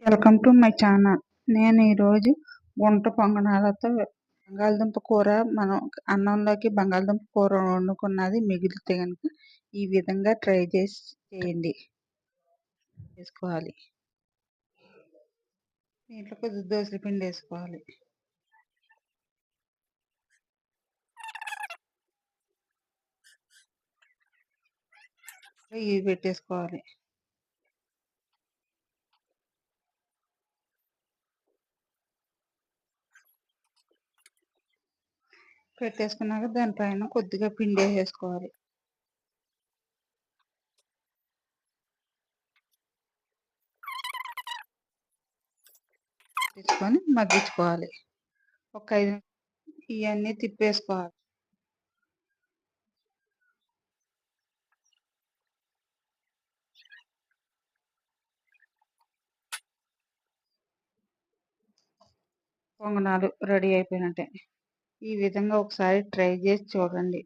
Welcome to my channel. నేను ఈరోజు గుంట పొంగనాలతో బంగాళదుంప కూర అన్నంలోకి బంగాళదుంప కూర వండుకున్నది మిగిలితే కనుక ఈ విధంగా ట్రై చేయండి. వేసుకోవాలి. దీంట్లో కొద్దిగా దోసల పిండి వేసుకోవాలి. ఇవి పెట్టేసుకోవాలి. పెట్టేసుకున్నాక దానిపైన కొద్దిగా పిండి వేసేసుకోవాలి. తీసుకొని మగ్గించుకోవాలి. ఒక 5 ఇవన్నీ తిప్పేసుకోవాలి. పొంగనాలు రెడీ అయిపోయినట్టే. ఈ విధంగా ఒకసారి ట్రై చేసి చూడండి.